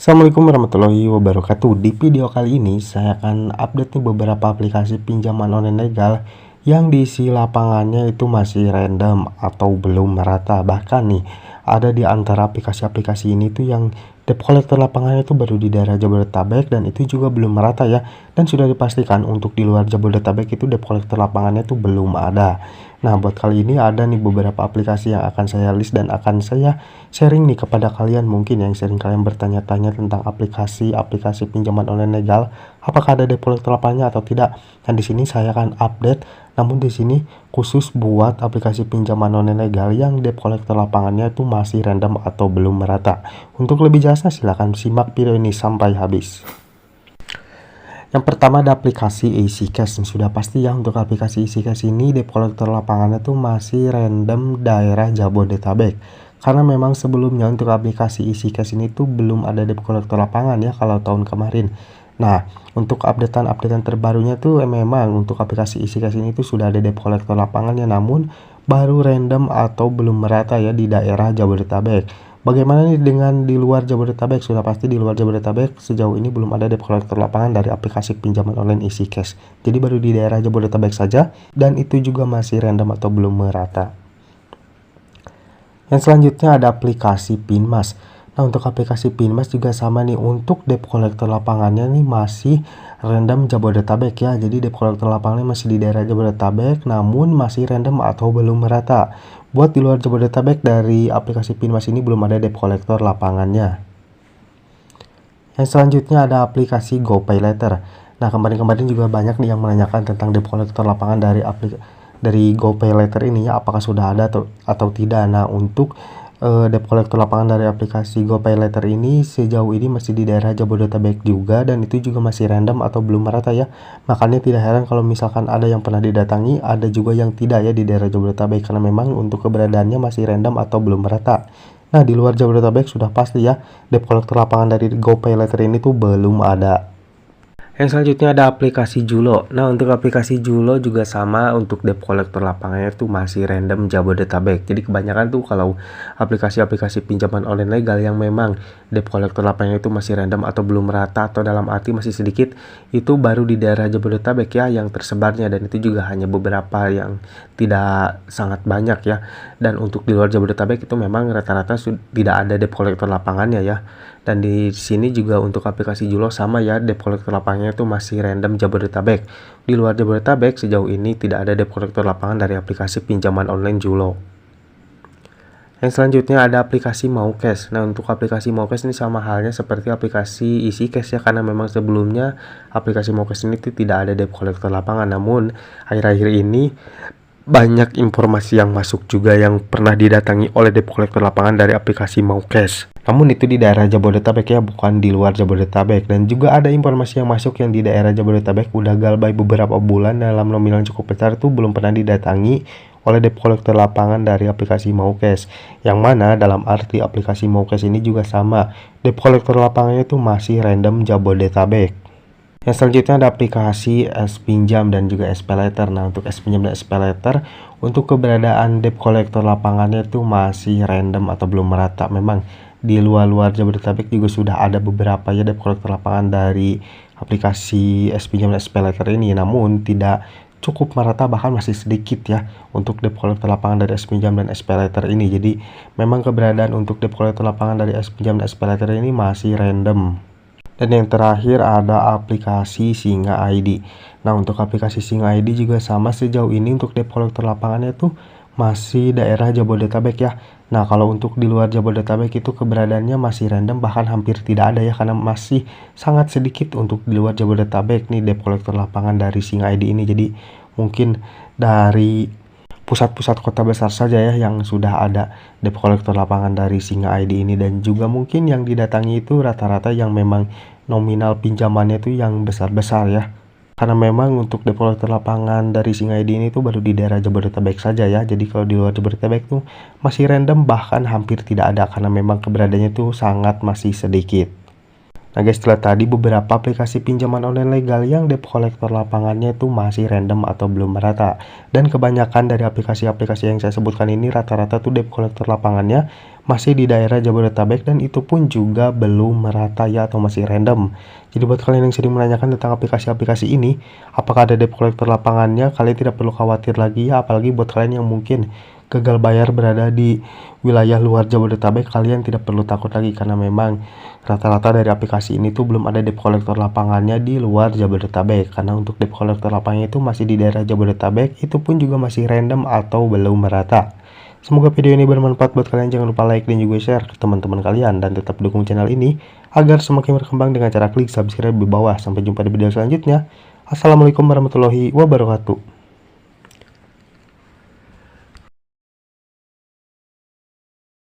Assalamualaikum warahmatullahi wabarakatuh. Di video kali ini saya akan update nih beberapa aplikasi pinjaman online legal yang diisi lapangannya itu masih random atau belum merata. Bahkan nih ada di antara aplikasi-aplikasi ini tuh yang debt collector lapangannya itu baru di daerah Jabodetabek dan itu juga belum merata ya. Dan sudah dipastikan untuk di luar Jabodetabek itu debt collector lapangannya tuh belum ada. Nah, buat kali ini ada nih beberapa aplikasi yang akan saya list dan akan saya sharing nih kepada kalian, mungkin yang sering kalian bertanya-tanya tentang aplikasi pinjaman online legal, apakah ada debt collector lapangannya atau tidak. Dan di sini saya akan update, namun di sini khusus buat aplikasi pinjaman online legal yang debt collector lapangannya itu masih random atau belum merata. Untuk lebih jelasnya silahkan simak video ini sampai habis. Yang pertama ada aplikasi EasyCash. Sudah pasti ya untuk aplikasi EasyCash ini debt collector lapangannya tuh masih random daerah Jabodetabek. Karena memang sebelumnya untuk aplikasi EasyCash ini tuh belum ada debt collector lapangan ya kalau tahun kemarin. Nah, untuk updatean terbarunya tuh memang untuk aplikasi EasyCash ini tuh sudah ada debt collector lapangannya, namun baru random atau belum merata ya di daerah Jabodetabek. Bagaimana nih dengan di luar Jabodetabek? Sudah pasti di luar Jabodetabek sejauh ini belum ada debt collector lapangan dari aplikasi pinjaman online EasyCash. Jadi baru di daerah Jabodetabek saja dan itu juga masih random atau belum merata. Yang selanjutnya ada aplikasi Pinmas. Nah, untuk aplikasi Pinmas juga sama nih, untuk debt collector lapangannya nih masih random Jabodetabek ya. Jadi debt collector lapangannya masih di daerah Jabodetabek namun masih random atau belum merata. Buat di luar Jabodetabek dari aplikasi Pinmas ini belum ada debt collector lapangannya. Yang selanjutnya ada aplikasi GoPayLater. Nah, kemarin-kemarin juga banyak nih yang menanyakan tentang debt collector lapangan dari GoPayLater ini ya, apakah sudah ada atau tidak. Nah, untuk debt collector lapangan dari aplikasi GoPayLater ini sejauh ini masih di daerah Jabodetabek juga dan itu juga masih random atau belum merata ya. Makanya tidak heran kalau misalkan ada yang pernah didatangi, ada juga yang tidak ya di daerah Jabodetabek karena memang untuk keberadaannya masih random atau belum merata. Nah, di luar Jabodetabek sudah pasti ya debt collector lapangan dari GoPayLater ini tuh belum ada. Yang selanjutnya ada aplikasi Julo. Nah, untuk aplikasi Julo juga sama, untuk debt collector lapangannya itu masih random Jabodetabek. Jadi kebanyakan tuh kalau aplikasi-aplikasi pinjaman online legal yang memang debt collector lapangannya itu masih random atau belum merata atau dalam arti masih sedikit, itu baru di daerah Jabodetabek ya yang tersebarnya, dan itu juga hanya beberapa yang tidak sangat banyak ya. Dan untuk di luar Jabodetabek itu memang rata-rata tidak ada debt collector lapangannya ya. Dan di sini juga untuk aplikasi Julo sama ya, debt collector lapangannya itu masih random Jabodetabek. Di luar Jabodetabek sejauh ini tidak ada debt collector lapangan dari aplikasi pinjaman online Julo. Yang selanjutnya ada aplikasi Maucash. Nah, untuk aplikasi Maucash ini sama halnya seperti aplikasi EasyCash ya, karena memang sebelumnya aplikasi Maucash ini tidak ada debt collector lapangan. Namun akhir-akhir ini banyak informasi yang masuk juga yang pernah didatangi oleh debt collector lapangan dari aplikasi Maucash. Namun itu di daerah Jabodetabek ya, bukan di luar Jabodetabek. Dan juga ada informasi yang masuk yang di daerah Jabodetabek udah galbay beberapa bulan dalam nominal cukup besar itu belum pernah didatangi oleh debt collector lapangan dari aplikasi Maucash. Yang mana dalam arti aplikasi Maucash ini juga sama, debt collector lapangannya itu masih random Jabodetabek. Yang selanjutnya ada aplikasi S-Pinjam dan juga SPayLater. Nah, untuk S-Pinjam dan SPayLater untuk keberadaan debt collector lapangannya itu masih random atau belum merata. Memang di luar Jabodetabek juga sudah ada beberapa ya debt collector lapangan dari aplikasi S-Pinjam dan SPayLater ini, namun tidak cukup merata, bahkan masih sedikit ya untuk debt collector lapangan dari S-Pinjam dan SPayLater ini. Jadi memang keberadaan untuk debt collector lapangan dari S-Pinjam dan SPayLater ini masih random. Dan yang terakhir ada aplikasi Singa ID. Nah, untuk aplikasi Singa ID juga sama, sejauh ini untuk debt collector lapangannya tuh masih daerah Jabodetabek ya. Nah, kalau untuk di luar Jabodetabek itu keberadaannya masih random, bahkan hampir tidak ada ya, karena masih sangat sedikit untuk di luar Jabodetabek nih debt collector lapangan dari Singa ID ini. Jadi mungkin dari pusat-pusat kota besar saja ya yang sudah ada debt collector lapangan dari Singa ID ini, dan juga mungkin yang didatangi itu rata-rata yang memang nominal pinjamannya itu yang besar-besar ya. Karena memang untuk debt collector lapangan dari Singa ID ini tuh baru di daerah Jabodetabek saja ya. Jadi kalau di luar Jabodetabek tuh masih random, bahkan hampir tidak ada karena memang keberadaannya tuh sangat masih sedikit. Nah guys, setelah tadi beberapa aplikasi pinjaman online legal yang debt collector lapangannya itu masih random atau belum merata. Dan kebanyakan dari aplikasi-aplikasi yang saya sebutkan ini rata-rata tuh debt collector lapangannya masih di daerah Jabodetabek, dan itu pun juga belum merata ya, atau masih random. Jadi buat kalian yang sering menanyakan tentang aplikasi-aplikasi ini, apakah ada debt collector lapangannya, kalian tidak perlu khawatir lagi ya, apalagi buat kalian yang mungkin gagal bayar berada di wilayah luar Jabodetabek, kalian tidak perlu takut lagi karena memang rata-rata dari aplikasi ini tuh belum ada debt collector lapangannya di luar Jabodetabek. Karena untuk debt collector lapangannya itu masih di daerah Jabodetabek, itu pun juga masih random atau belum merata. Semoga video ini bermanfaat buat kalian. Jangan lupa like dan juga share ke teman-teman kalian, dan tetap dukung channel ini agar semakin berkembang dengan cara klik subscribe di bawah. Sampai jumpa di video selanjutnya. Assalamualaikum warahmatullahi wabarakatuh.